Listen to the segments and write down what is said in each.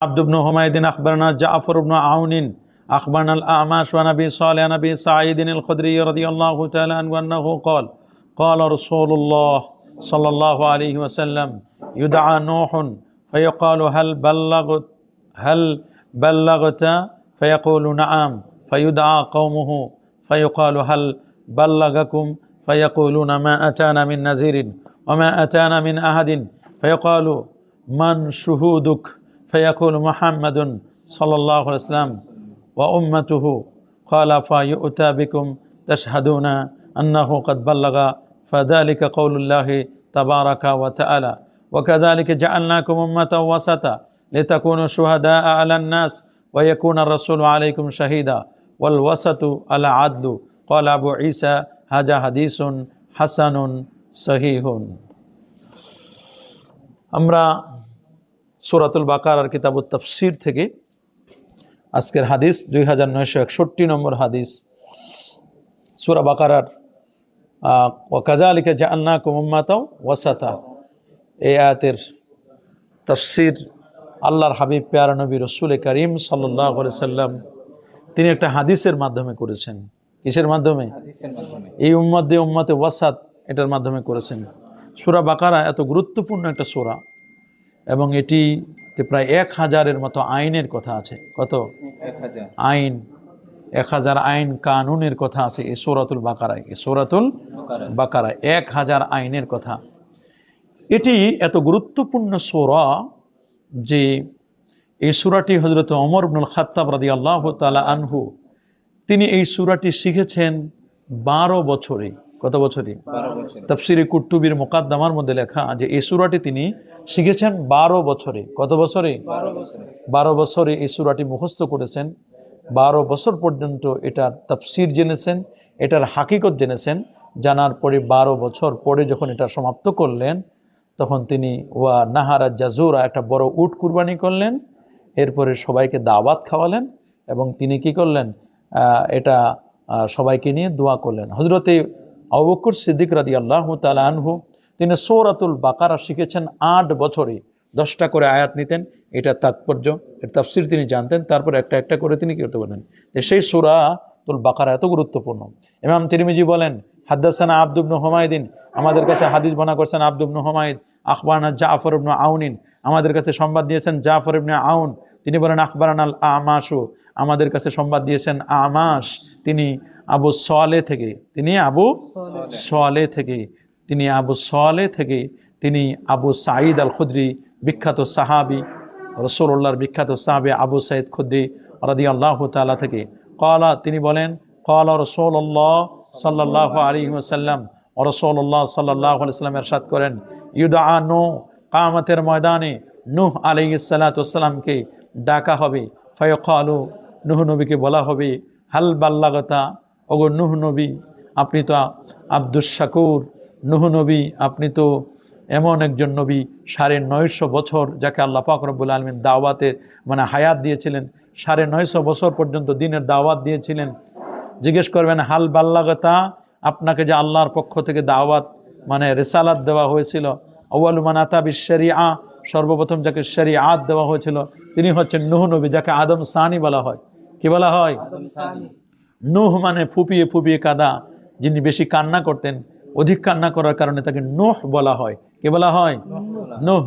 عبد بن حميد أخبرنا جعفر بن عون أخبرنا الأعمش عن أبي صالح عن أبي سعيد الخدري رضي الله تعالى عنه أنه قال قال رسول الله صلى الله عليه وسلم يدعى نوح فيقال هل بلغت فيقول نعم فيدعى قومه فيقال هل بلغكم فيقولون ما أتانا من نذير وما أتانا من أحد فيقال من شهودك فيقول محمد صلى الله عليه وسلم وأمته قال فيؤتى بكم تشهدون أنه قد بلغ فذلك قول الله تبارك وتعالى وكذلك جعلناكم أمة وسطا لتكونوا شهداء على الناس ويكون الرسول عليكم شهيدا والوسط العدل قال أبو عيسى هذا حديث حسن صحيح আমরা সূরাতুল বাকারার কিতাবুত তাফসীর থেকে আজকের হাদিস 2961 নম্বর হাদিস সূরা বাকারার ওয়াকাযালিকা জাআলনাকুম উম্মাতাও ওয়াসাতা এই আয়াতের তাফসীর আল্লাহর হাবিব প্যারা নবী রাসূল করিম সাল্লাল্লাহু আলাইহি সাল্লাম তিনি একটা হাদিসের মাধ্যমে করেছেন। কিসের মাধ্যমে? হাদিসের মাধ্যমে। এই উম্মত দিয়ে উম্মতে ওয়াসাত এটার মাধ্যমে করেছেন। সূরা বাকারা এত গুরুত্বপূর্ণ একটা সূরা এবং এটিতে প্রায় 1000-এর মতো আইনের কথা আছে। কত? 1000 আইন, 1000 আইন কানুনের কথা আছে এই সূরাতুল বাকারায়। এই সূরাতুল বাকারা 1000 আইনের কথা। এটি এত গুরুত্বপূর্ণ সূরা যে এই সূরাটি হযরত ওমর ইবনুল খাত্তাব রাদিয়াল্লাহু তাআলা আনহু তিনি এই সূরাটি শিখেছেন 12 বছরে। কত বছরে? 12 বছরে। তাফসীরে কুরতুবীর মুকাদ্দামার মধ্যে লেখা যে এই সূরাটি তিনি শিখেছেন 12 বছরে। কত বছরে? 12 বছরে। 12 বছরে এই সূরাটি মুখস্থ করেছেন। 12 বছর পর্যন্ত এটার তাফসীর জেনেছেন, এটার হাকিকত জেনেছেন। জানার পরে 12 বছর পরে যখন এটা সমাপ্ত করলেন তখন তিনি ওয়া নাহারা জাজুরা একটা বড় উট কুরবানি করলেন। এরপরে সবাইকে দাওয়াত খাওয়ালেন এবং তিনি কি করলেন? এটা সবাইকে নিয়ে দোয়া করলেন। হযরতে আবু বকর সিদ্দিক রাদিয়াল্লাহু তাআলা আনহু তিনি সূরাতুল বাকারা শিখেছেন 8 বছরে। 10টা করে আয়াত নিতেন, এটা তাৎপর্য, এর তাফসীর তিনি জানতেন, তারপর একটা একটা করে তিনি কি করতে পারেন। তো সেই সূরাতুল বাকারা এত গুরুত্বপূর্ণ। ইমাম তিরমিজি বলেন হাদাসানা আব্দ ইবনে হুমায়দিন, আমাদের কাছে হাদিস বর্ণনা করেছেন আব্দ ইবনে হুমায়দ। আখবারনা জাফর ইবনে আউনিন, আমাদের কাছে সংবাদ দিয়েছেন জাফর ইবনে আউন। তিনি বলেন আখবারানাল আমাশু, আমাদের কাছে সংবাদ দিয়েছেন আমাশ, তিনি আবু সালেহ থেকে, তিনি আবু সালেহ থেকে, তিনি আবু সালেহ থেকে, তিনি আবু সাঈদ আল খুদরি বিখ্যাত সাহাবী, রাসূলুল্লাহর বিখ্যাত সাহাবী আবু সাঈদ খুদরি রাদিয়াল্লাহু তাআলা থেকে। ক্বালা, তিনি বলেন ক্বালা রাসূলুল্লাহ সাল্লাল্লাহু আলাইহি ওয়াসাল্লাম, রাসূলুল্লাহ সাল্লাল্লাহু আলাইহি ওয়াসাল্লাম ইরশাদ করেন ইউদআ নূহ, কিয়ামতের ময়দানে নূহ আলাইহিস সালাতু ওয়াসসালামকে ডাকা হবে। ফায়াকালু, নূহ নবীকে বলা হবে হাল বাল্লাগতা, ওগো নূহ নবী আপনি তো আব্দুস শাকুর, নূহ নবী আপনি তো এমন একজন নবী 950 বছর যাকে আল্লাহ পাক রব্বুল আলামিন দাওয়াতের হায়াত দিয়েছিলেন, 950 বছর পর্যন্ত দিনের দাওয়াত দিয়েছিলেন। জিজ্ঞেস করবেন হাল বাল্লাগতা, আপনাকে যে আল্লাহর পক্ষ থেকে দাওয়াত রিসালাত দেওয়া হয়েছিল, আউয়ালু মান আতা বিশ-শরিআ, সর্বপ্রথম যাকে শরিয়াত দেওয়া হয়েছিল তিনি হচ্ছেন নূহ নবী, যাকে আদম সানি বলা হয়। কি বলা হয়? আদম সানি। নূহ ফুপিয়ে ফুপিয়ে কাঁদা, যিনি বেশি কান্না করতেন, অধিক কান্না করার কারণে তাকে নূহ বলা হয়। কি বলা হয়? নূহ।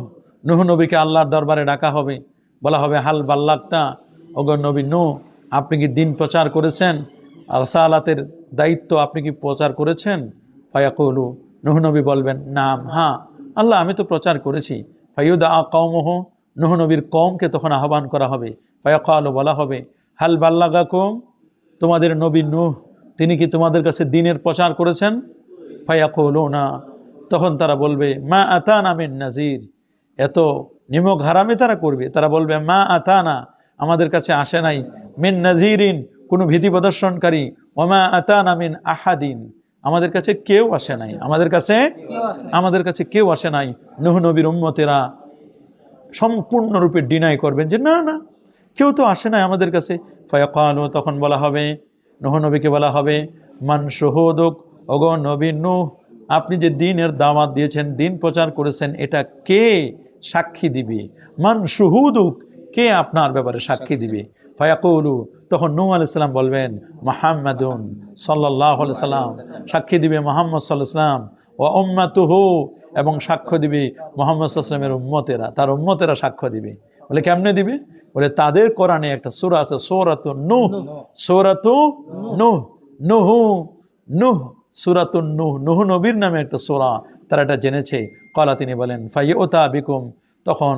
নূহ নবীকে আল্লাহর দরবারে ডাকা হবে, বলা হবে হাল বাল্লাগতা, ওগো নবী নূহ আপনি কি দিন প্রচার করেছেন, রাসালাতের দায়িত্ব আপনি কি প্রচার করেছেন? ফায়াকুলু, নূহ নবী বলবেন নাম, হ্যাঁ আল্লাহ আমি তো প্রচার করেছি। ফায়ুদা কওমুহু, নূহ নবীর কওমকে তখন আহ্বান করা হবে। ফায়াকালু, বলা হবে হাল বাল্লাগাকুম, তোমাদের নবী নূহ তিনি কি তোমাদের কাছে দ্বীনের প্রচার করেছেন? ফায়াকুলুনা, তখন তারা বলবে মা আতানা মিন নাযির, এত নিমক হারামে তারা করবে, তারা বলবে মা আতানা, আমাদের কাছে আসে নাই, মিন নাযিরিন, কোনো ভীতি প্রদর্শনকারী, ওয়া মা আতানা মিন আহাদিন, আমাদের কাছে কেউ আসে নাই, আমাদের কাছে কেউ আসে নাই। নূহ নবীর উম্মতেরা সম্পূর্ণরূপে ডিনাই করবেন যে না না কেউ তো আসে নাই আমাদের কাছে। ফায়াকালু, তখন বলা হবে, নূহ নবীকে বলা হবে মান শুহুদুক, ওগো নবী নূহ আপনি যে দ্বীনের দাওয়াত দিয়েছেন, দ্বীন প্রচার করেছেন, এটা কে সাক্ষী দিবে? মান শুহুদুক, কে আপনার ব্যাপারে সাক্ষী দিবে? ফায়াকুলু, তখন নূহ আলাইহিস সালাম বলবেন, মুহাম্মাদুন সাল্লাল্লাহু আলাইহি সাল্লাম, সাক্ষী দিবে মুহাম্মদ সাল্লাল্লাহু আলাইহি সাল্লাম, ওয়া উম্মাতুহু, এবং সাক্ষ্য দিবে মুহাম্মদ সাল্লাল্লাহু আলাইহি সাল্লামের উম্মতেরা, তার উম্মতেরা সাক্ষ্য দিবে। বলে কেমনে দিবে? বলে তাদের কোরআনে একটা সূরা আছে, সূরাতুন নূহ, সূরাতুন নূহ, নূহ, নূহ, সূরাতুন নূহ, নূহ নবীর নামে একটা সূরা, তারা এটা জেনেছে। ক্বালা, তিনি বলেন, ফাইউতা বিকুম, তখন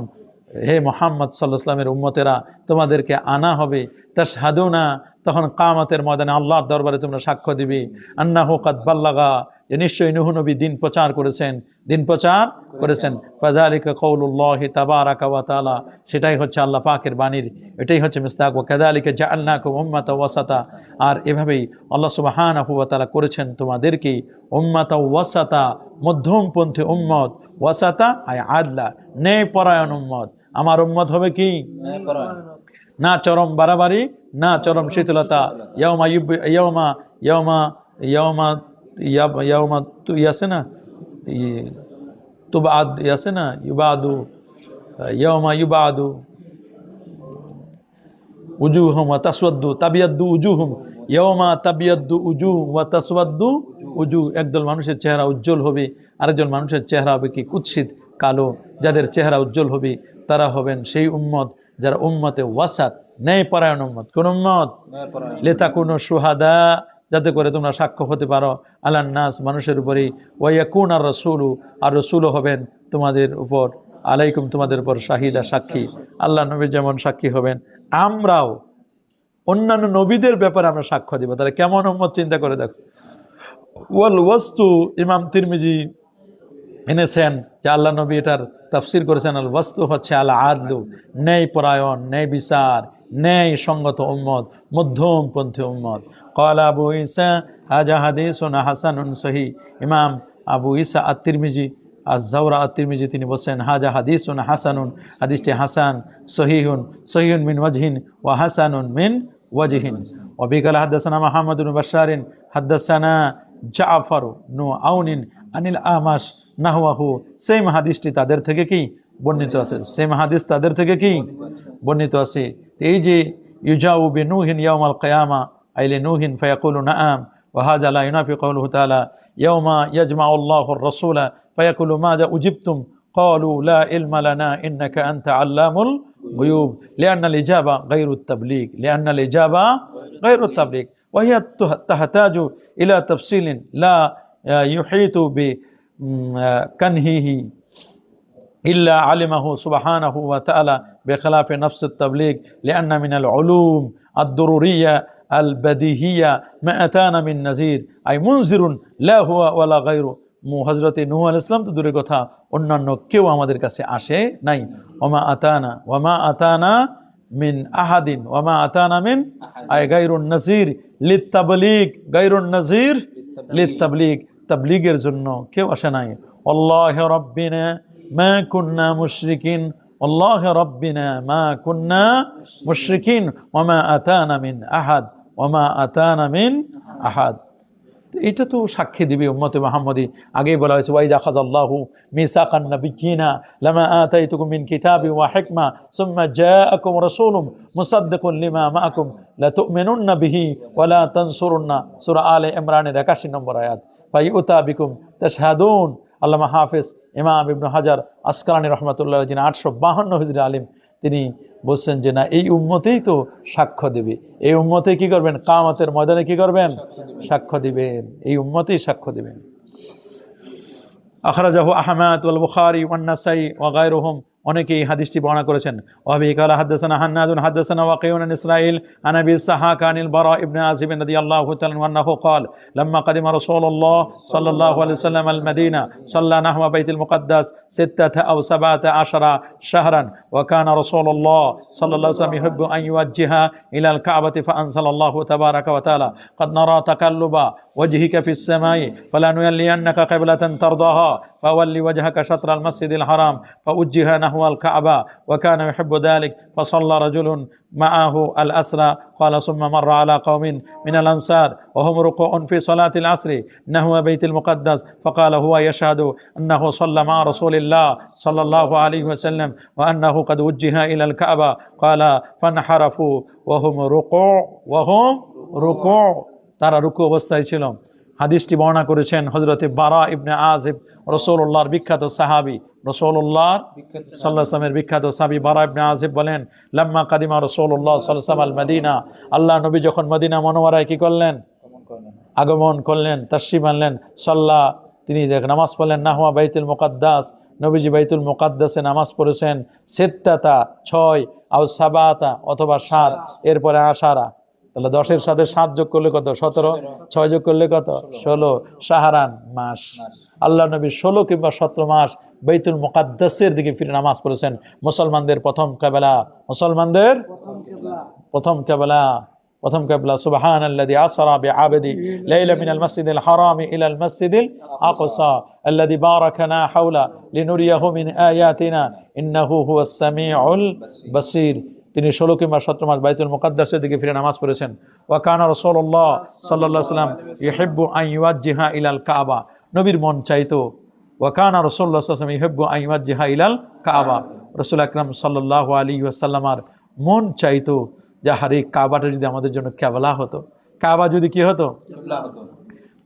হে মুহাম্মদ সাল্লাল্লাহু আলাইহি ওয়াসাল্লামের উম্মতেরা, তোমাদেরকে আনা হবে, তাশহাদুনা, তখন কিয়ামতের ময়দানে আল্লাহর দরবারে তোমরা সাক্ষ্য দিবে, আন্নাহু কাদ বাল্লাগা, যে নিশ্চয়ই নূহ নবী দিন প্রচার করেছেন, দিন প্রচার করেছেন। ফাযালিকা কাউলুল্লাহি তাবারাকা ওয়া তাআলা, সেটাই হচ্ছে আল্লাহ পাকের বাণীর, এটাই হচ্ছে মিসদাক। ওয়া কাযালিকা জাআলনাকুম উম্মাতাও ওয়াসাতা, আর এভাবেই আল্লাহ সুবহানাহু ওয়া তাআলা করেছেন তোমাদেরকে উম্মাতাও ওয়াসাতা, মধ্যমপন্থী উম্মত, ওয়াসাতা আয় আদলা, ন্যায় পরায়ণ উম্মত। আমার উম্মত হবে কি? না চরম বাড়াবাড়ি, না চরম শীতলতা। ইয়াউমা ইয়াউমা ইয়াউমা ইয়াউমা ইয়াউমা ইয়াসে না, তুবাদ ইয়াসে না, ইউবাদু, ইয়াউমা ইউবাদু উজুহুম ওয়া তাসওয়াদ্দু, তাবিয়াদ্দু উজুহুম, ইয়াউমা তাবিয়াদ্দু উজুহ ওয়া তাসওয়াদ্দু উজুহ। একদল মানুষের চেহারা উজ্জ্বল হবে, আরেকজন মানুষের চেহারা হবে কি কুৎসিত কালো। যাদের চেহারা উজ্জ্বল হবে তারা হবেন সেই উম্মত যারা উম্মতে ওয়াসাত, ন্যায় পরায়ণ উম্মত। কোন উম্মত? লিতাকুনু শুহাদা, যাতে করে তোমরা সাক্ষ্য হতে পারো, আলান নাস, মানুষের উপরেই, ওয়া ইয়াকুনার রাসূলু, আর রাসূলও হবেন তোমাদের উপর, আলাইকুম, তোমাদের উপর, শাহিদা, সাক্ষী। আল্লাহ নবী যেমন সাক্ষী হবেন, আমরাও অন্যান্য নবীদের ব্যাপারে আমরা সাক্ষ্য দিব। তাহলে কেমন উম্মত চিন্তা করে দেখো। ওয়াল ওয়াস্তু, ইমাম তিরমিজি এনেছেন যে আল্লাহ নবী এটার তাফসির করেছেন, আল ওয়াস্তু হচ্ছে আল আদলু, ন্যায় পরায়ণ, ন্যায় বিচার, ন্যায় সঙ্গত উম্মত, মধ্যমপন্থী উম্মত। ক্বালা আবু ঈসা হাযা হাদীসুন হাসানুন সহিহ, ইমাম আবু ঈসা আত-তিরমিজি, আয-যাওরা আত-তিরমিজি, তিনি বলেন হাযা হাদীসুন হাসানুন, হাদিসটি হাসান, সহিহুন, সহিহুন মিন ওয়াজহিন ওয়া হাসানুন মিন ওয়াজহিন। ওয়া বিকাল হাদাসানা মুহাম্মদ ইবনে বাশশার হাদাসানা জাফর নু আউনিন আনিল আমাশ নাহওয়াহু, সেম হাদিসটি তাদের থেকে কি বর্ণিত আছে, সেম হাদিস তাদের থেকে কি বর্ণিত আছে। এই যে ইউজাউ বিনুহিন ইয়াউমাল কিয়ামা আইলে নুহিন ফায়াকুলু নাআম, ওয়া হাযা লা ইউনাফি কাউলুহু তাআলা ইয়াউমা ইয়াজমাউল্লাহু আর-রাসূলা ফায়াকুলু মাযা উজিবতুম ক্বালু লা ইলমা লানা ইন্নাকা আনতা আল্লামুল গুয়ুব, লিআন্নাল ইজাবা গায়রুত তাবলীগ, লিআন্নাল ইজাবা গায়রুত তাবলীগ, ওয়া হিয়া তাহতাজু ইলা তাফসিলিন লা ইউহিতু বি কানহিহি ইল্লা আলিমাহু সুবহানাহু ওয়া তাআলা বিখিলাফি নফস আত-তাবলীগ, লিআন্না মিনাল উলুম আদ-দুরুরিয়্যা আল-বাদিহিয়্যা মা আতানা মিন নাযির, আই মুনজিরুন লা হুয়া ওয়া লা গায়রু। হযরতে নূহ আলাইহিস সালাম তো দূরের কথা, অন্যান্য কেউ আমাদের কাছে আসে নাই। ওমা আতানা মিন আহাদিন, ওমা আতানা মিন আই গায়রুন নাযির লিত-তাবলীগ, গায়রুন নাযির লিত-তাবলীগ, তাবলীগের জন্য কেউ আসে নাই। আল্লাহু রাব্বিনা মা কুন্না মুশরিকিন, আল্লাহু রাব্বিনা মা কুন্না মুশরিকিন, ওমা আতানা মিন আহাদ, ওমা আতানা মিন আহাদ। এটা তো সাক্ষী দিবে উম্মতে মুহাম্মদী। আগেই বলা হয়েছে, ওয়াইযা আখাযাল্লাহু মিসাকান নাবিয়্যিনা লামা আতাইতুকুম মিন কিতাবিন ওয়া হিকমা সুম্মা জাআকুম রাসূলুম মুসাদ্দিকুন লিমা মাআকুম লাতু'মিনুন্না বিহি ওয়া লা তানসুরুন্না, সূরা আলে ইমরানের 81 নম্বর আয়াত। ফাইউতা বিকুম তাশহাদুন। আল্লামা হাফেজ ইমাম ইবনে হাজার আসকালানী রাহমাতুল্লাহ, যিনি 852 হিজরি আলিম, তিনি বলছেন যে না, এই উম্মতেই তো সাক্ষ্য দেবে, এই উম্মতে কি করবেন, কিয়ামতের ময়দানে কি করবেন, সাক্ষ্য দিবেন, এই উম্মতেই সাক্ষ্য দিবেন। আখরাজাহু আহমদ ওয়াল বুখারী ওয়ান নাসাই ওয়া গায়রুহুম, অনেকেই হাদিসটি বর্ণনা করেছেন। ওয়াবি কালা হাদাসানা হান্নাদুন হাদাসানা ওয়াকিউন আন ইসরাঈল আন আবি সাহাক আনিল বারা ইবনে আযিব রাদিয়াল্লাহু তাআলা আনহু قال لما قدم رسول الله صلى الله عليه وسلم المدينة صلى نحو بيت المقدس 6 أو 17 شهرا، وكان رسول الله صلى الله عليه وسلم يحب أن يوجه إلى الكعبة، فأنزل الله تبارك وتعالى قد نرى تقلب وجهك في السماء فلنولينك قبلة ترضاها فولي وجهك شطر المسجد الحرام فوجه نحو الكعبة وكان يحب ذلك فصلى رجل معه الأسرى قال ثم مر على قوم من الأنصار وهم ركوع في صلاة العصر نحو بيت المقدس فقال هو يشهد أنه صلى مع رسول الله صلى الله عليه وسلم وأنه قد وجه إلى الكعبة قال فانحرفوا وهم ركوع তারা রুকু অবস্থায় ছিল। হাদিসটি বর্ণনা করেছেন হযরতে বারা ইবনে আযিব, রাসূলুল্লাহর বিখ্যাত সাহাবী, রাসূলুল্লাহর সাল্লাল্লাহু আলাইহি ওয়াসাল্লামের বিখ্যাত সাহাবী বারা ইবনে আযিব বলেন, লাম্মা কাদিমা রাসূলুল্লাহ সাল্লাল্লাহু আলাইহি ওয়াসাল্লাম আল মদিনা, আল্লাহ নবী যখন মদিনা মুনাওয়ারায় কি করলেন? আগমন করলেন, তাশরিফ আনলেন। সাল্লাহ, তিনি নামাজ পড়লেন, নাহওয়া বাইতুল মুকাদ্দাস, নবীজি বাইতুল মুকাদ্দাসে নামাজ পড়েছেন, সিত্তাতা 6 আও সাবাতা অথবা 7, এরপরে আশারা, তাহলে 10-এর সাথে 7 যোগ করলে কত? 17, 6 যোগ করলে কত? 16, শাহরান মাস। আল্লাহ নবী 16 কিংবা 17 মাস বাইতুল মুকাদ্দাসের দিকে ফিরে নামাজ পড়েছেন। মুসলমানদের প্রথম কিবলা, মুসলমানদের প্রথম কিবলা সুবহানাল্লাযী আসরা বিআবদি লাইলা মিনাল মাসজিদিল হারামি ইলাল মাসজিদিল আকসা আল্লাযী বারাকানা হাওলা লিনুরিয়াহু মিন আয়াতিনা ইন্নাহু হুয়াস সামিউল বাসীর। তিনি 16 কিংবা 17 মাস বাইতুল মুকাদ্দাসের দিকে ফিরে নামাজ পড়েছেন। ওয়া কানা রাসূলুল্লাহ সাল্লাল্লাহু আলাইহি ওয়াসাল্লাম ইউহিব্বু আন ইউওয়াজ্জিহা ইলাল কাবা, নবীর মন চাইতো। ওয়া কানা রাসূলুল্লাহ সাল্লাল্লাহু আলাইহি ওয়াসাল্লাম ইউহিব্বু আন ইউওয়াজ্জিহা ইলাল কাবা, রাসূল আকরাম সাল্লাল্লাহু আলাইহি ওয়াসাল্লামের মন চাইতো যে হারে কাবাটা যদি আমাদের জন্য কিবলা হতো, কাবা যদি কি হতো? কিবলা হতো।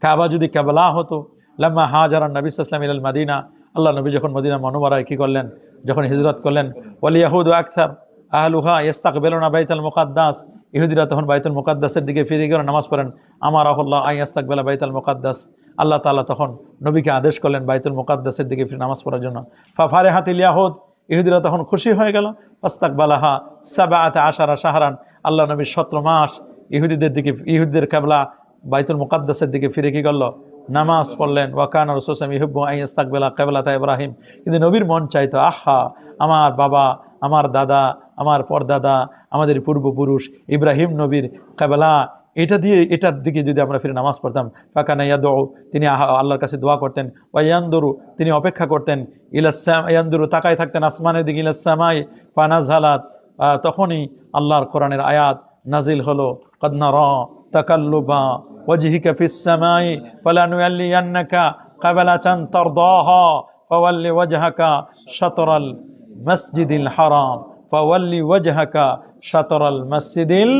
কাবা যদি কিবলা হতো। লাম্মা হাজারা নবী সাল্লাল্লাহু আলাইহি ওয়াসাল্লাম ইলাল মদিনা, আল্লাহ নবী যখন মদিনা মুনাওয়ারায় কি করলেন? যখন হিজরত করলেন। ওয়াল ইয়াহুদু আকসার আহলুহা ইস্তাকবিলুনা বাইতুল মুকাদ্দাস, ইহুদিরা তখন বাইতুল মুকাদ্দাসের দিকে ফিরে গিয়ে নামাজ পড়েন। আমারাহুল্লাহ আন ইস্তাকবিলা বাইতুল মুকাদ্দাস, আল্লাহ তাআলা তখন নবীকে আদেশ করলেন বাইতুল মুকাদ্দাসের দিকে ফিরে নামাজ পড়ার জন্য। ফাফারিহাতিল ইয়াহুদ, ইহুদিরা তখন খুশি হয়ে গেল। ফাস্তাকবালাহা 17 শাহরান, আল্লাহ নবী 17 মাস ইহুদিদের কিবলা বাইতুল মুকাদ্দাসের দিকে ফিরে কি করল? নামাজ পড়লেন। ওয়া কানা রাসূলুল্লাহ সাল্লাল্লাহু আলাইহি ওয়াসাল্লাম ইউহিব্বু আন ইস্তাকবিলা কিবলাতা ইব্রাহিম, কিন্তু নবীর মন চাইতো, আহা, আমার বাবা, আমার দাদা, আমার পরদাদা, আমাদের পূর্বপুরুষ ইব্রাহিম নবীর কিবলা, এটার দিকে যদি আমরা ফিরে নামাজ পড়তাম। ফাকানা ইয়াদউ, তিনি আল্লাহর কাছে দোয়া করতেন। ওয়া ইয়ানদুরু, তিনি অপেক্ষা করতেন। ইয়ানদুরু, তাকায় থাকতেন আসমানের দিকে। ইলাস সামাই ফানাজালাত, তখনই আল্লাহর কোরআনের আয়াত নাজিল হলো। ক্বাদ নারা তাকাল্লুবা ওয়াজহিকা ফিস সামাই ফালানুয়াল্লিয়ান্নাকা কিবলাতান তারদাহা ফাওয়াল্লি ওয়াজহাকা শাতরাল মসজিদিল হারাম ফাওয়াল্লি ওয়াজহাকা শাতরাল মসজিদিল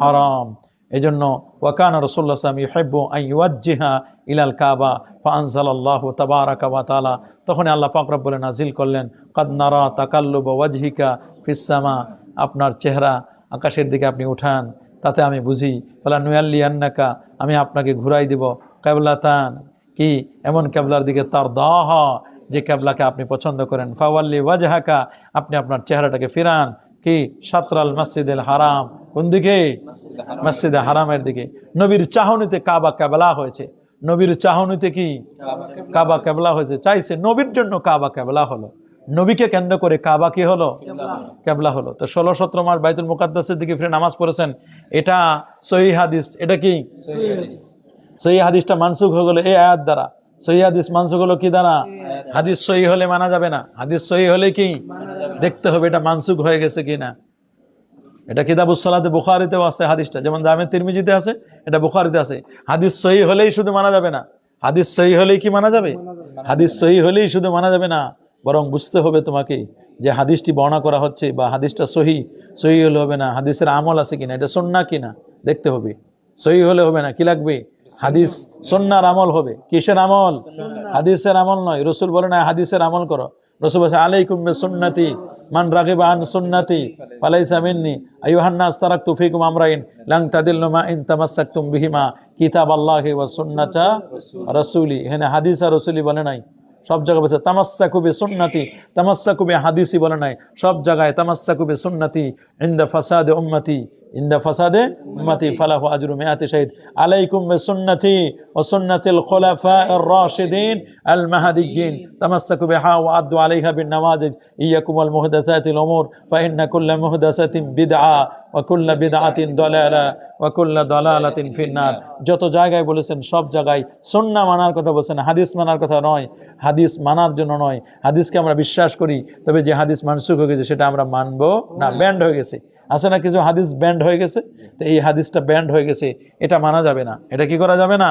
হারাম। এজন্য ওয়া কানা রাসূলুল্লাহ সাল্লাল্লাহু আলাইহি ওয়াসাল্লাম ইউহিব্বু আন ইউওয়াজ্জিহা ইলাল কাবা ফাআনজালাল্লাহু তাবারাকা ওয়া তাআলা, তখন আল্লাহ পাক রব্বুল নাজিল করলেন, ক্বাদ নারা তাকাল্লুবা ওয়াজহিকা ফিস সামা, আপনার চেহারা আকাশের দিকে আপনি উঠান, তাতে আমি বুঝি। ফালানুয়াল্লিয়ান্নাকা, আমি আপনাকে ঘুরাই দিব, কিবলাতান, কি এমন কিবলার দিকে, তারদাহা, যে কিবলাকে আপনি পছন্দ করেন। ফাওয়াল্লি ওয়াজহাকা, আপনি আপনার চেহারাটাকে ফিরান, কি শাতরাল মসজিদুল হারাম, কোন দিকে? মসজিদে হারামের দিকে। নবীর চাহনিতে কাবা কিবলা হয়েছে, নবীর চাহনিতে কি কাবা কিবলা হয়েছে, চাইছে নবীর জন্য কাবা কিবলা হলো, নবীকে কেন্দ্র করে কাবা কি হলো? কিবলা হলো। তো 16-17 মাস বাইতুল মুকাদ্দাসের দিকে ফিরে নামাজ পড়েছেন, এটা সহিহ হাদিস। এটা কি সহিহ হাদিসটা মানসুখ হয়ে গেল এই আয়াত দ্বারা। সহিহ হাদিস মানসুখ হলো কি দ্বারা? হাদিস সহিহ হলে মানা যাবে না, হাদিস সহিহ হলে কি দেখতে হবে এটা মানসুখ হয়ে গেছে কিনা। এটা কিতাবুস সালাতে বুখারীতেও আছে হাদিসটা, যেমন জামে তিরমিজিতে আছে, এটা বুখারীতে আছে। হাদিস সহিহ হলেই শুধু মানা যাবে না, হাদিস সহিহ হলেই কি মানা যাবে? হাদিস সহিহ হলেই শুধু মানা যাবে না, বরং বুঝতে হবে তোমাকে যে হাদিসটি বর্ণনা করা হচ্ছে বা হাদিসটা সহিহ হলে হবে না, হাদিসের আমল আছে কিনা, এটা সুন্নাহ কিনা দেখতে হবে। সহিহ হলে হবে না, কি লাগবে? হাদিস সুন্নাহর আমল হবে। কিসের আমল? হাদিসের আমল নয়। রাসূল বলে না হাদিসের আমল করো, রাসূল বলেছে আলাইকুম বিসুন্নতি মান রাগিবা আন সুন্নতি ফালাইসা মিন্নি আইয়ুহান নাস তারাকতু ফীকুম আমরাইন লান তাদিল্লু মা ইন তামাসসাকতুম বিহিমা কিতাবাল্লাহি ওয়া সুন্নাতা রাসূলি। এখানে হাদিস আর রাসূলি বলে নাই, সব জায়গায় বলছে তামাসসাকু বিসুন্নতি, তামাসসাকু বিহাদিসি বলে নাই, সব জায়গায় তামাসসাকু বিসুন্নতি ইনদা ফাসাদে উম্মতি, ইনদা ফাসাদে উম্মতি ফালাহু আজরু মিআতি শাহীদ। আলাইকুম বিসুন্নতি ওয়া সুন্নাতিল খুলাফা'iর রাশিদিন আল মাহদিয়্যিন তামাসসাকু বিহা ওয়া আদ্দু আলাইহা বিন নওয়াজিজ ইয়াকুম আল মুহদাসাতিল উমুর ফা ইন্না কুল্লা মুহদাসাতিন বিদআ ওয়া কুল্লা বিদআতিন দালালা ওয়া কুল্লা দালালাতিন ফিন্নার। যত জায়গায় বলেছেন সব জায়গায় সুন্নাহ মানার কথা বলেছেন, হাদিস মানার কথা নয়। হাদিস মানার জন্য নয়, হাদিসকে আমরা বিশ্বাস করি, তবে যে হাদিস মানসুখ হয়ে গেছে সেটা আমরা মানবো না, ব্যান্ড হয়ে গেছে। আছে না কিছু হাদিস ব্যান্ড হয়ে গেছে, তো এই হাদিসটা ব্যান্ড হয়ে গেছে, এটা মানা যাবে না। এটা কি করা যাবে না?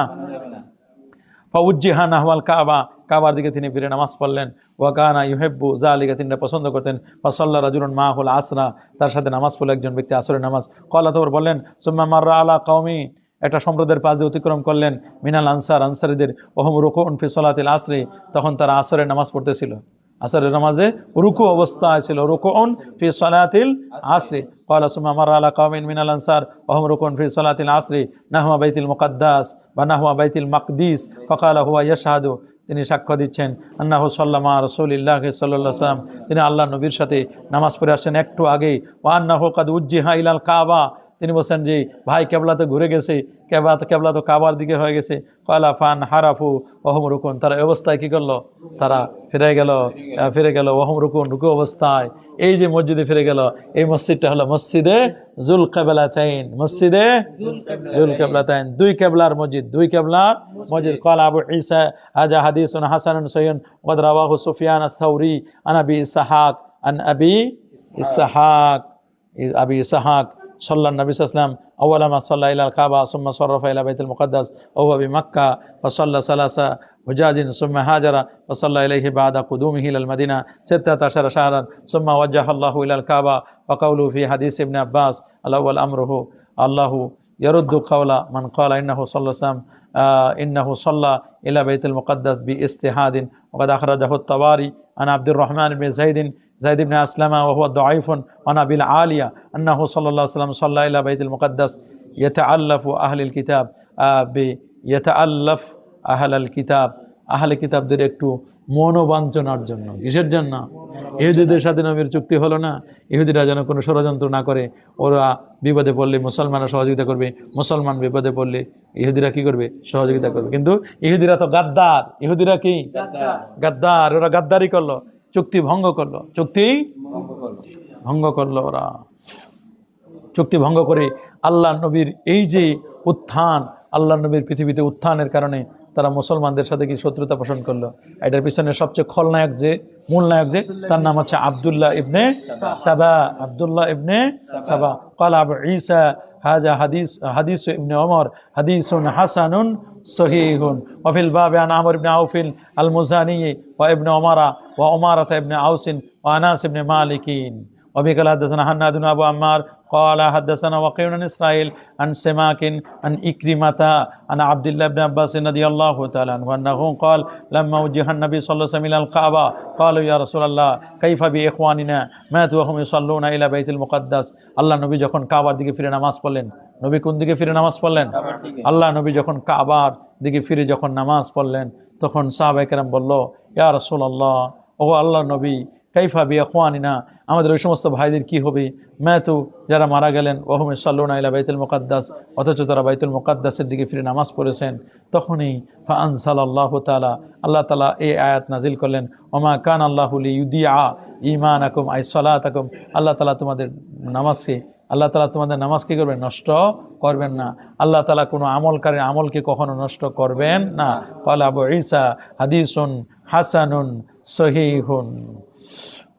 ফাউজ্জিহা নাহওয়াল কাবা, কাবার দিকে তিনি ফিরে নামাজ পড়লেন। ওয়া কানা ইউহিব্বু যালিকা, তিনি পছন্দ করতেন। ফাসাল্লা রাজুলুন মাহুল আসরা, তার সাথে নামাজ পড়ল একজন ব্যক্তি আসরের নামাজ। ক্বালা, তারপর বললেন সুম্মা মাররা আলা কওমি, একটা সম্প্রদায়ের পাশ দিয়ে অতিক্রম করলেন। মিনাল আনসার, আনসারীদের। ওহম রুকুউন ফি সলাতিল আসরি, তখন তারা আসরের নামাজ পড়তেছিল। আসরের নামাজে রুকু অবস্থায় ছিল, রুকুউন ফি সলাতিল আসরি। ক্বালা সুম্মা মাররা আলা কওমিন মিনাল আনসার ওহম রুকুউন ফি সলাতিল আসরি নাহওয়া বাইতুল মুকাদ্দাস বা নাহওয়া বাইতুল মাকদিস। ফাকালা হুয়া ইয়াশহাদু, তিনি সাক্ষ্য দিচ্ছেন, আন্নাহু সাল্লামা রাসূলিল্লাহ সাল্লাল্লাহু আলাইহি ওয়াসাল্লাম, তিনি আল্লাহ নবীর সাথে নামাজ পড়ে আসছেন একটু আগেই। ওয়া আন্নাহু কাদ উজ্জিহা ইলাল কাবা, তিনি বলছেন যে ভাই কেবলা তো ঘুরে গেছে, কেবলা তো কাবার দিকে হয়ে গেছে। ক্বালা ফান হারাফু ওহম রুকুন, তারা এই অবস্থায় কি করলো? তারা ফিরে গেল ওহম রুকুন, রুকু অবস্থায়। এই যে মসজিদে ফিরে গেল, এই মসজিদটা হলো মসজিদে জুল কিবলাতাইন, মসজিদে জুল কিবলাতাইন, দুই কেবলার মসজিদ, দুই কেবলার মসজিদ। ক্বালা আবু ঈসা হাযা হাদিসুন হাসানুন সহিহুন ওয়া রাওয়াহু সুফিয়ান আস-সাওরী আন আবি ইসহাক আবি ইসহাক সাল্লাল্লাহু নবী সাল্লাল্লাহু আলাইহি ওয়াসাল্লাম আউয়ালা মা সাল্লা ইলাল কাবা সুম্মা সাররাফা ইলা বাইতুল মুকাদ্দাস ওয়া হুয়া বিমাক্কা ফাসাল্লা সালাসা হুজাজিন সুম্মা হাজারা ফাসাল্লা ইলাইহি বাদা কুদুমিহি ইলাল মাদিনা 16 শাহরান সুম্মা ওয়াজ্জাহা আল্লাহু ইলাল কাবা ওয়া কাউলু ফি হাদিস ইবনে আব্বাস আল-আউয়াল আমরুহু আল্লাহু ইয়ারুদ্দু কাওলা মান ক্বালা ইন্নাহু সাল্লাল্লাহু আলাইহি ওয়াসাল্লাম ইন্নাহু সাল্লা ইলা বাইতুল মুকাদ্দাস বিইজতিহাদিন ওয়া কাদ আখরাজাহু আত-তাবারি আন আব্দুর রহমান ইবনে زيد بن أسلم وهو ضعيف عن أبي العالية أنه صلى الله عليه وسلم صلى إلى بيت المقدس يتألف أهل الكتاب يتألف أهل الكتاب أهل কিতাবদের একটু মনোবাঞ্ছনার জন্য। কিসের জন্য? ইহুদিদের সাথে নবীর চুক্তি হলো না, ইহুদিরা যেন কোনো ষড়যন্ত্র না করে, ওরা বিপদে পড়লে মুসলমানরা সহযোগিতা করবে, মুসলমান বিপদে পড়লে ইহুদিরা কি করবে? সহযোগিতা করবে। কিন্তু ইহুদিরা তো গাদ্দার, ইহুদিরা কি গাদ্দার, ওরা গাদ্দারি করলো, চুক্তি ভঙ্গ করলো, ওরা চুক্তি ভঙ্গ করে আল্লাহ নবীর এই যে উত্থান, আল্লাহ নবীর পৃথিবীতে উত্থানের কারণে তারা মুসলমানদের সাথে কি শত্রুতা পোষণ করলো। এটার পিছনে সবচেয়ে খলনায়ক যে, মূল নায়ক যে, তার নাম হচ্ছে আব্দুল্লাহ ইবনে সাবা। ক্বালা আবু ঈসা হাযা হাদিস ইবনে ওমর হাদিসুন হাসানুন সহিহুন ওয়া ফিল বাব আন আমর ইবনে আউফিল আল-মুজানি ওয়া ইবনে ওমরা ওয়া উমারাতা ইবনে আউসিন ওয়া আনাস ইবনে মালিকিন ওয়া বিকাল হাদাসানা হান্নাদ ইবনে আবু আম্মার قال حدثنا وقيع بن إسرائيل عن سماك عن إكرمة عن عبد الله بن عباس رضي الله تعالى عنه أنه قال لما وجه النبي صلى الله عليه وسلم إلى الكعبة قالوا يا رسول الله كيف بإخواننا ماتوا وهم يصلون إلى بيت المقدس। আল্লাহ নবী যখন কাবার দিকে ফিরে নামাজ পড়লেন, নবী কোন দিকে ফিরে নামাজ পড়লেন? আল্লাহ নবী যখন কাবার দিকে ফিরে যখন নামাজ পড়লেন, তখন সাহাবায়ে কেরাম বলল, ইয়া রাসূলুল্লাহ, ও আল্লাহ নবী, কাইফা বিআখওয়ানিনা, আমাদের ওই সমস্ত ভাইদের কি হবে? মাতু, যারা মারা গেলেন, ওয়া হুম ইউসাল্লুনা ইলা বাইতুল মুকাদ্দাস, অথচ তারা বাইতুল মুকাদ্দাসের দিকে ফিরে নামাজ পড়েছেন। তখনই ফাআনজালাল্লাহু তাআলা, আল্লাহ তাআলা এই আয়াত নাজিল করলেন, ওমা কান আল্লাহু লিইউদিআ ঈমানাকুম আই সালাতাকুম, আল্লাহ তাআলা তোমাদের নামাজকে করবেন, নষ্ট করবেন না। আল্লাহ তাআলা কোনো আমলকারীর আমলকে কখনো নষ্ট করবেন না। ক্বালা আবু ঈসা হাদিসুন হাসানুন সহিহুন।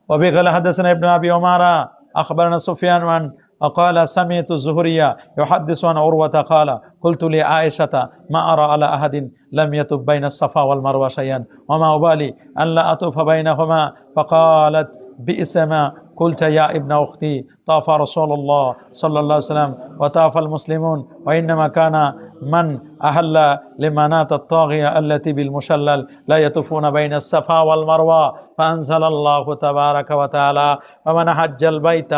وبقال حدثنا ابن أبي عمارة أخبرنا سفيان عن قال سمعت الزهري يحدث عن عروة قال قلت لعائشة ما أرى على أحد لم يطف بين الصفا والمروة شيئا وما أبالي أن لا أطوف بينهما فقالت بئس ما قلت يا ابن أختي طاف رسول الله صلى الله عليه وسلم وطاف المسلمون وإنما كان من أهل لمناة الطاغية التي بالمشلل لا يطوفون بين الصفا والمروة فأنزل الله تبارك وتعالى ومن حج البيت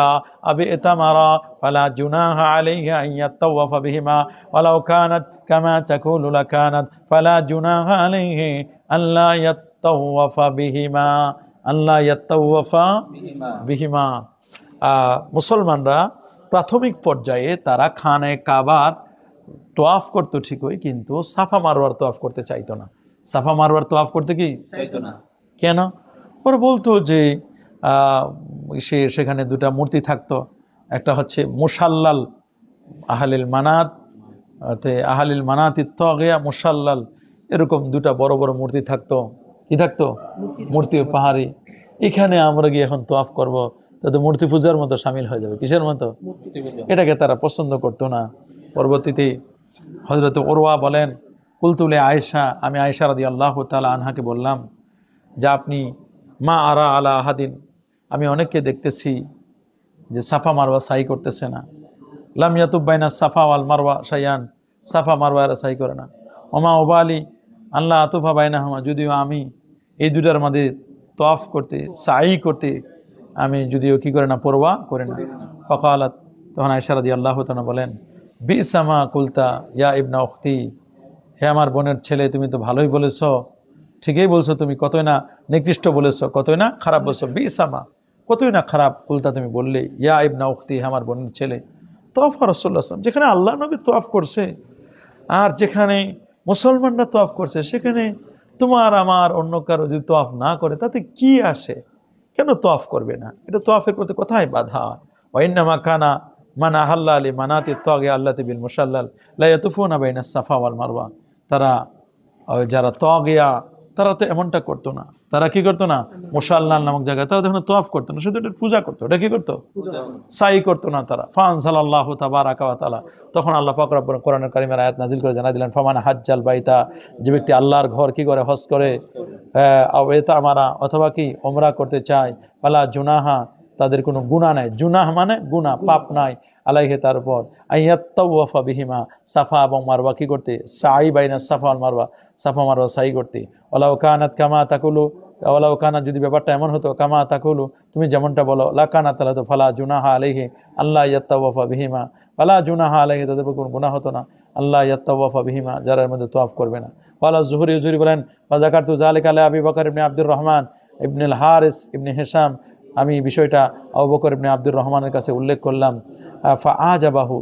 أو ائتمر فلا جناح عليه أن يطوف بهما ولو كانت كما تقول لكانت فلا جناح عليه أن لا يطوف بهما বিহিমা। মুসলমানরা প্রাথমিক পর্যায়ে তারা খানে কাবার তোয়াফ করতো ঠিকই, কিন্তু সাফা মারওয়ার তোয়াফ করতে চাইতো না। সাফা মারওয়ার তোয়াফ করতে কি চাইতো না? কেন? ওরা বলতো যে সেখানে দুটা মূর্তি থাকতো, একটা হচ্ছে মুসাল্লাল আহলিল মানাত, আহলিল মানাতিত তাগিয়া মুসাল্লাল, এরকম দুটা বড় বড় মূর্তি থাকতো। কি থাকতো? মূর্তি ও পাহাড়ি। এখানে আমরা গিয়ে এখন তোয়াফ করব, তাদের মূর্তি পূজার মতো সামিল হয়ে যাবে। কিসের মতো? এটাকে তারা পছন্দ করতো না। পরবর্তীতে হযরত উরওয়া বলেন, কুলতুলে আয়েশা, আমি আয়েশা রাদিয়াল্লাহু তাআলা আনহাকে বললাম যে আপনি মা আরা আলা আহাদিন, আমি অনেককে দেখতেছি যে সাফা মারওয়া সাই করতেছে না। লাম ইয়াতুব বাইনা সাফা ওয়াল মারওয়া শাইয়ান, সাফা মারওয়া এরা সাই করে না। ওমা ওবালি আল্লাহ আতুফা বাইনাহুমা, যদিও আমি এই দুটার মধ্যে তওয়াফ করতে সাই করতে আমি যদিও কি করে না, পরোয়া করে না। ফাকালাত, তখন আয়েশা রাদিয়াল্লাহু তাআলা বলেন, বিসামা কুলতা ইয়া ইবনা উখতি, হে আমার বোনের ছেলে, তুমি তো ভালোই বলেছো, ঠিকই বলছো, তুমি কতই না নিকৃষ্ট বলেছো, কতই না খারাপ বলছো। বিসামা, কতই না খারাপ, কুলতা তুমি বললে, ইয়া ইবনা উখতি, হে আমার বোনের ছেলে। তওয়াফ রাসূলুল্লাহ সাল্লাল্লাহু আলাইহি ওয়াসাল্লাম, যেখানে আল্লাহ নবী তওয়াফ করছে আর যেখানে মুসলমানরা তওয়াফ করছে, সেখানে তোমার আমার অন্য কারো যদি তওয়াফ না করে তাতে কি আসে? কেন তওয়াফ করবে না? এটা তওয়াফের প্রতি কোথায় বাধা? ওয়াইন্নামা কানা মান আহাল্লা লি মানাতি তাগিয়া আল্লাতি বিল মুসাল্লাল লা ইয়াতুফুনা বাইনাস সাফা ওয়াল মারওয়া। তারা যারা তাগিয়া, তারা তো এমনটা করতো না। তারা কি করতো না? মুসাল্লাল নামক জায়গায় তারা তখন তওয়াফ করতো না, শুধু এটার পূজা করতো। এটা কি করতো? সাই করতো না তারা। ফানজালাল্লাহু তাবারাকা ওয়া তাআলা, তখন আল্লাহ পাক রব্বুল কোরআনের কারীমের আয়াত নাযিল করে জানাই দিলেন, ফামান হাজ্জাল বাইতা, যে ব্যক্তি আল্লাহর ঘর কি করে, হজ করে, আও ইতামারা, অথবা কি উমরা করতে চায়, ফালা জুনাহা, তাদের কোনো গুনাহ নাই। জুনাহ মানে গুনাহ, পাপ নাই, আলাইহি, তার উপর, আইয়াত্তাওয়াফা বিহিমা, সাফা এবং মারওয়া কি করতে, সাই বাইনা সাফা ওয়াল মারওয়া, সাফা মারওয়া সাই করতে। ওয়ালাউ কানাত কামা তাকুলু, ওয়ালাউ কানাত, যদি ব্যাপারটা এমন হতো, কামা তাকুলু, তুমি যেমনটা বলো, লা কানাত, তাহলে তো ফালা জুনাহা আলাইহি আল্লাহ ইয়াত্তাওয়াফা বিহিমা, ফালা জুনাহা আলাইহি, তাদের উপর কোনো গুনাহ হতো না, আল্লাহ ইয়াত্তাওয়াফা বিহিমা, যারা এর মধ্যে তওয়াফ করবে না। ওয়ালা যুহরি, যুহরি বলেন, ওয়া যাকারতু যালিকা লি আবি বকর ইবনে আব্দুর রহমান ইবনুল হারিস ইবনে হিশাম, আমি বিষয়টা আবু বকর ইবনে আব্দুর রহমানের কাছে উল্লেখ করলাম। ফাআজাবাহু,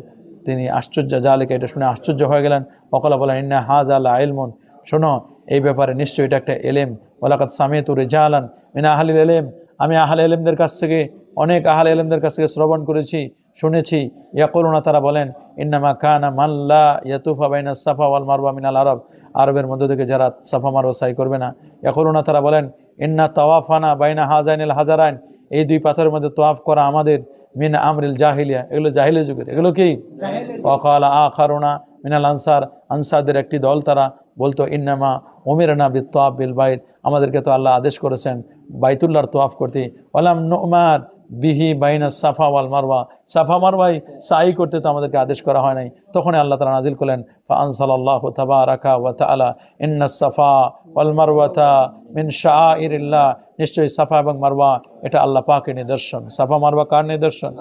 তিনি আশ্চর্য, যালিকা, এটা শুনে আশ্চর্য হয়ে গেলেন। ওয়াকালা, বলেন, ইন্না হাযা লা ইলমুন, শোনো এই ব্যাপারে নিশ্চয়ই এটা একটা এলেম। ওয়ালাকাদ সামিতু রিজালান মিন আহলিল ইলম, আমি আহলে ইলমদের কাছ থেকে, অনেক আহলে ইলমদের কাছ থেকে শ্রবণ করেছি, শুনেছি। ইয়াকুলুনা, তারা বলেন, ইন্নামা কানা মান লা ইয়াতুফা বাইনাস সাফা ওয়াল মারওয়া মিনাল আরব, আরবের মধ্য থেকে যারা সাফা মারওয়া সাই করবে না। ইয়াকুলুনা, তারা বলেন, ইন্না তাওয়াফানা বাইনা হাযাইনিল হাজারাইন, এই দুই পাথরের মধ্যে তওয়াফ করা আমাদের মিন আমরিল জাহিলিয়া, এগুলো জাহিলি যুগের, এগুলো কি? ওয়াকালা আখারুনা মিনাল আনসার, আনসারদের একটি দল তারা বলতো, ইন্নামা উমিরনা বিত-তাওয়াফ বিল বাইত, আমাদেরকে তো আল্লাহ আদেশ করেছেন বাইতুল্লাহর তওয়াফ করতে। ওয়ালাম নুমার বিহি বাইনাস সাফা ওয়াল মারওয়া, সাফা মারওয়াই সাই করতে তো আমাদেরকে আদেশ করা হয় নাই। তখন আল্লাহ তাআলা নাযিল করলেন, ফাআনসালাল্লাহু তাবারাকা ওয়া তাআলা, ইন্নাস সাফা ওয়াল মারওয়াতা মিন শাআইরিল্লাহ, নিশ্চয়ই সাফা এবং মারওয়া এটা আল্লাহ পাকের নিদর্শন। সাফা মারওয়া কার নিদর্শন?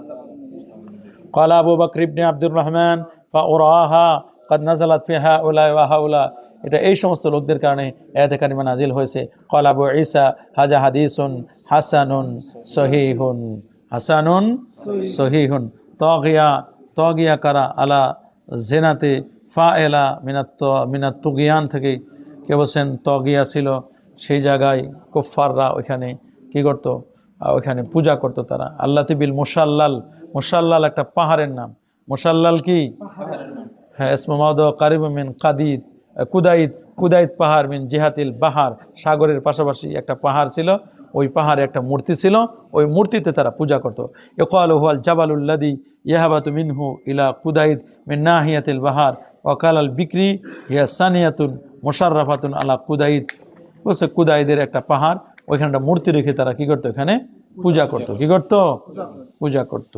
ক্বালা আবু বকর ইবনে আব্দুর রহমান, ফাউরাহা ক্বাদ নাযালাত ফি হাউলা ওয়া হাউলা, এটা এই সমস্ত লোকদের কারণে আয়াতে কারিমা নাজিল হয়েছে। ক্বালা আবু ঈসা হাযা হাদিসুন হাসানুন সহিহুন, হাসানুন সহিহুন। তাগিয়া, তাগিয়া কারা, আলা জিনাতে ফাএলা মিনাত তুগিয়ান থেকে, কে বলছেন তাগিয়া ছিল সেই জায়গায় কুফাররা ওইখানে কি করত, ওইখানে পূজা করত তারা। আল্লাতি বিল মুসাল্লাল, মুসাল্লাল একটা পাহাড়ের নাম। মুসাল্লাল কি? হ্যাঁ, ইসমু মাওদু কারিব মিন কাদিদ কুদাইদ, কুদাইদ পাহাড় মিন জিহাতিল বাহার, সাগরের পাশাপাশি একটা পাহাড় ছিল, ওই পাহাড়ে একটা মূর্তি ছিল, ওই মূর্তিতে তারা পূজা করত। ইকালু হুয়াল জাবালুল্লাযী ইয়াহাবাতু মিনহু ইলা কুদাইদ মিন নাহিয়াতিল বাহার ওয়া কালাল বিকরি হিয়া সানিয়াতুন মুশাররাফাতুন আলা কুদাইদ, বলছে কুদাইদের একটা পাহাড়, ওইখানে একটা মূর্তি রেখে তারা কি করতো, এখানে পূজা করত। কি করত? পূজা করত।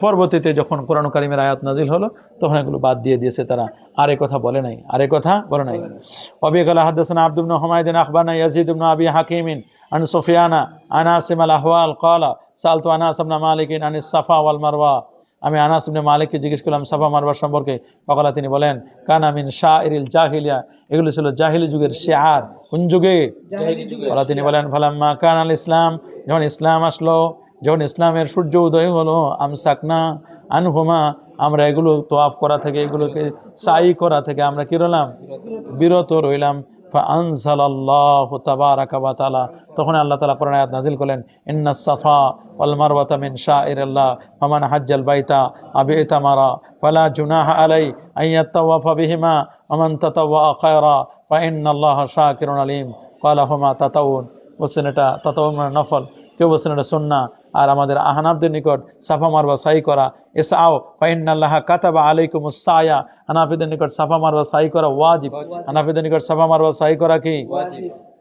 পরবর্তীতে যখন কোরআন কারীমের আয়াত নাজিল হলো, তখন এগুলো বাদ দিয়ে দিয়েছে তারা, আর এই কথা বলে নাই, আর এই কথা বলে নাই। ওয়াবি কালা হাদাসানা আব্দু ইবনে হুমায়দিন আখবারনা ইয়াজিদ ইবনে আবি হাকিমিন আন সুফিয়ানা আন আসিম আল আহওয়াল ক্বালা সালতু আনাস ইবনে মালিক আনিস সাফা ওয়াল মারওয়া, আমি আনাস ইবনে মালিককে জিজ্ঞেস করলাম সাফা মারওয়া সম্পর্কে। ফাকালা, তিনি বলেন, কানা মিন শাইরিল জাহিলিয়া, এগুলো ছিল জাহিলি যুগের শিআর। কোন যুগে? জাহিলি যুগে। তিনি বলেন, ফালাম্মা কানাল ইসলাম, যখন ইসলাম আসলো, যখন ইসলামের সূর্য উদয় হলো, আমসাকনা আনহুমা, আমরা এগুলো তোয়াফ করা থেকে, এগুলোকে সাই করা থেকে আমরা কি রইলাম? বিরত রইলাম। ফাআনজালাল্লাহু তাবারাকা ওয়া তাআলা, তখন আল্লাহ তাআলা কোরআন আয়াত নাযিল করলেন, ইন্নাস সাফা ওয়াল মারওয়াতা মিন শাইরিল্লাহ ফামান হাজ্জাল বাইতা আও ইতামারা ফালা জুনাহা আলাইহি আন ইয়াতাওয়াফা বিহিমা ওয়া মান তাতাওয়া খায়রা ফাইন্নাল্লাহা শাকিরুন আলিম। ক্বালা হুমা তাতাউন, বলছেন এটা তাতাউন মানে নফল, কেউ বলছেন এটা সুন্নাহ। আর আমাদের আহনাফদের নিকট সাফা মারওয়া সাই করা ইসআও ফাইন্নাল্লাহা কাতাবা আলাইকুমুস সায়া, হানাফিদের নিকট সাফা মারওয়া সাই করা ওয়াজিব। হানাফিদের নিকট সাফা মারওয়া সাই করা কি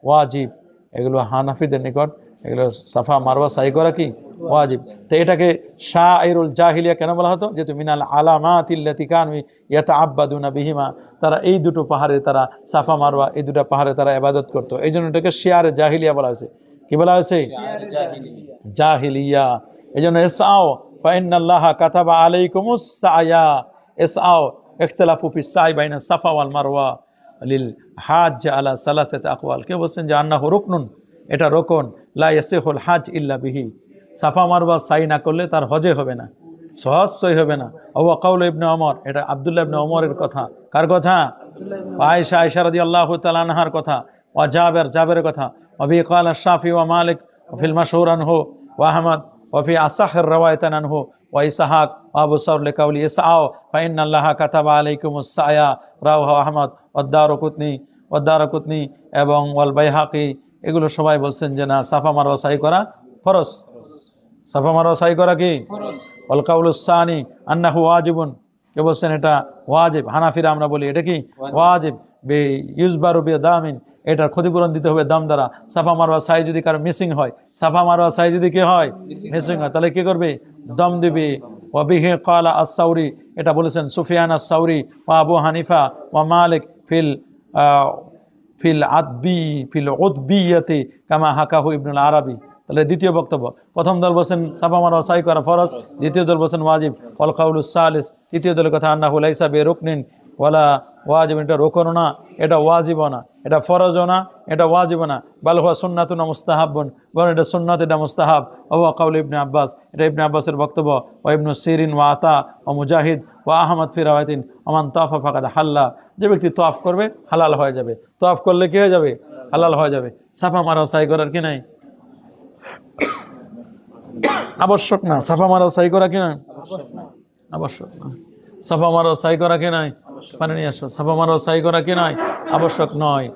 ওয়াজিব। এগুলো হানাফিদের নিকট এগুলো সাফা মারওয়া সাই করা কি ওয়াজিব। তো এটাকে শাইরুল জাহিলিয়া কেন বলা হতো? যেহেতু মিনাল আলামাতিল্লাতি কানু ইয়াতাআব্বাদুনা বিহিমা, তারা এই দুটো পাহাড়ে তারা সাফা মারওয়া এই দুটো পাহাড়ে তারা ইবাদত করতো, এই জন্য এটাকে শিয়ারে জাহিলিয়া বলা হয়েছে। কি বলা হয়েছে? জাহিলিয়া। এই জন্য ইসআও ফাইন্নাল্লাহা কাতাবা আলাইকুমুস সায়া, ইসআও ইখতিলাফু ফিস সাই বাইনা সাফা ওয়াল মারওয়া লিল হাজ আলা সালাসাতি আকওয়াল। কেউ বলছেন যে আন্নাহু রুকনুন, এটা রোকন, লা ইয়াসিহুল হাজ ইল্লা বিহি, সাফা মারওয়া সাই না করলে তার হজে হবে না, হজ সই হবে না। ওয়া কাউল ইবনে ওমর, এটা আব্দুল্লাহ ইবনে ওমরের কথা। কার কথা? আয়েশা রাদিয়াল্লাহু তাআলা আনহার কথা। ওয়া জাবেরের কথা। ওয়া বি ক্বালা শাফি ওয়া মালিক ওয়া ফিল মাশহুর আনহু ওয়া আহমদ ওয়া ফি আসাহির রাওয়ায়াতান আনহু ওয়া ইসহাক ওয়া আবু সাউর লিকাউলি ইসআও ফাইন্নাল্লাহা কাতাবা আলাইকুমুস সায়া, রাওয়াহু আহমদ ওয়া দারকুতনি এবং ওয়াল বাইহাকি। এগুলো সবাই বলছেন যে না, সাফা মারওয়া সাই করা ফরজ। সাফা মারওয়া সাই করা কি ফরজ। ওয়াল কাউলুস সানি আন্নাহু ওয়াজিবুন, কে বলছেন এটা ওয়াজিব। হানাফিরা আমরা বলি এটা কি ওয়াজিব। বে ইউজবারু বিদামিন, এটার ক্ষতিপূরণ দিতে হবে দাম দ্বারা। সাফা মারওয়া সাই যদি কারো মিসিং হয়, সাফা মারওয়া সাই যদি কি হয় মিসিং হয়, তাহলে কি করবে? দম দিবে। ওয়া বিহি ক্বালা আস-সাউরি, এটা বলেছেন সুফিয়ান আস-সাউরি ওয়া আবু হানিফা ওয়া মালিক ফিল উদবিয়াতি কামা হাকাহু ইবনুল আরাবি। তাহলে দ্বিতীয় বক্তব্য, প্রথম দল বলছেন সাফা মারওয়া সাই করা ফরজ, দ্বিতীয় দল বলছেন ওয়াজিব। ওয়াল কাউলুস সালিস, তৃতীয় দলের কথা আন্নাহু লাইসা বিরুকনিন ওয়ালা ওয়াজিব, এটা রুকনও না, এটা ওয়াজিবও না, এটা ফরজও না, এটা ওয়াজিবও না। বাল হুয়া সুন্নাতুন ওয়া মুস্তাহাব্বুন, বরং এটা সুন্নাত, এটা মুস্তাহাব। ওয়া কাউল ইবনে আব্বাস, এটা ইবনে আব্বাসের বক্তব্য। ওয়া ইবনু সিরিন ওয়া আতা ওয়া মুজাহিদ ওয়া আহমদ ফি রাওয়ায়াতিন ওমান তাওয়াফা ফাকাদ হাল্লা, যে ব্যক্তি তওয়াফ করবে হালাল হয়ে যাবে। তওয়াফ করলে কি হয়ে যাবে? হালাল হয়ে যাবে। সাফা মারওয়া সাই করার কি নাই? আবশ্যক না। সাফা মারওয়া সাই করা কি না আবশ্যক না। সাফা মারওয়া সাই করা কি নাই? পানি নিয়ে আসো। সাফা মারওয়া সাই করা কি নাই? আবশ্যক নয়।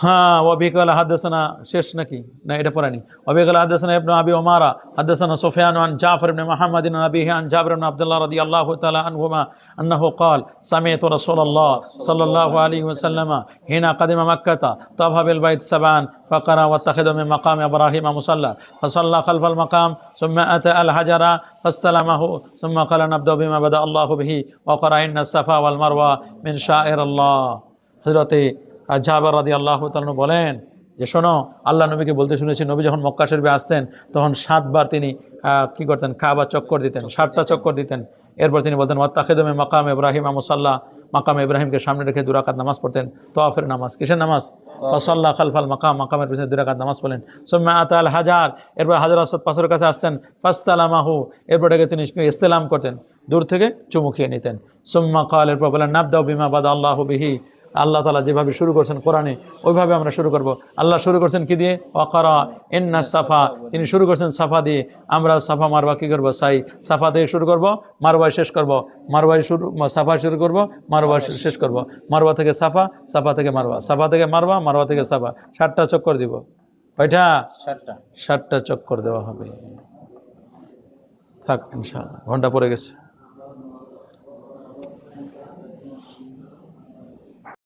হ্যাঁ, ওয়াবিকাল হাদাসানা শেষ নাকি না? এটা পড়ানি। ওয়াবিকাল হাদাসানা ইবনে আবি উমারা হাদাসানা সুফিয়ান আন জাফর ইবনে মুহাম্মদ ইবনে আবিহি আন জাবির ইবনে আব্দুল্লাহ রাদিয়াল্লাহু তাআলা আনহুমা আন্নাহু ক্বাল সামি'তু রাসূলুল্লাহ সাল্লাল্লাহু আলাইহি ওয়াসাল্লাম হিনা কাদিমা মাক্কাতা তাফা বিল বাইত সাবান ফাকারা ওয়াত্তাখাযা মিন মাকাম ইব্রাহিম মুসাল্লা ফাসাল্লা খালফাল মাকাম সুম্মা আতা আল হাজারা ফাসতালামাহু সুম্মা ক্বালা নাবদা বিমা বাদা আল্লাহু বিহি ওয়া ক্বারা ইন্না সাফা ওয়াল মারওয়া মিন শাইরিল্লাহ। হযরতে জাবের রাদিয়াল্লাহু তাআলা বলেন যে শোনো, আল্লাহ নবীকে বলতে শুনেছি, নবী যখন মক্কা শরীফে আসতেন তখন 7 বার তিনি কি করতেন? কাবা চক্কর দিতেন, 7টা চক্কর দিতেন। এরপর তিনি বলতেন ওয়াত্তাখিযু মিন মাকাম ইব্রাহিম মুসাল্লা, মাকাম ইব্রাহিমকে সামনে রেখে 2 রাকাত নামাজ পড়তেন। তাওয়াফের নামাজ। কিসের নামাজ? ফাসাল্লা খালফাল মাকাম, মাকামের পিছনে 2 রাকাত নামাজ পড়লেন। সুম্মা আতাল হাজার, এরপর হাজার আসওয়াদ পাথরের কাছে আসতেন। ফাসতালামাহু, এরপর থেকে তিনি ইস্তেলাম করতেন, দূর থেকে চুমু খেয়ে নিতেন। সুম্মা ক্বাল, এরপর বলেন নাবদা বিমা বাদা আল্লাহু বিহি, আল্লাহ তাআলা যেভাবে শুরু করছেন কোরআনে ওইভাবে আমরা শুরু করব। আল্লাহ শুরু করছেন কি দিয়ে? ওয়াকারা ইন্না সাফা, তিনি শুরু করছেন সাফা দিয়ে। আমরা সাফা মারওয়া কি করব? সাই। সাফা থেকে শুরু করব, মারওয়ায় শেষ করব। মারওয়ায় শুরু, সাফা শুরু করব, মারওয়া শেষ করব। মারওয়া থেকে সাফা, সাফা থেকে মারওয়া, সাফা থেকে মারওয়া, মারওয়া থেকে সাফা। 7টা চক্কর দিব। কয়টা? 7টা চক্কর দেওয়া হবে। থাক ইনশাআল্লাহ, ঘন্টা পড়ে গেছে।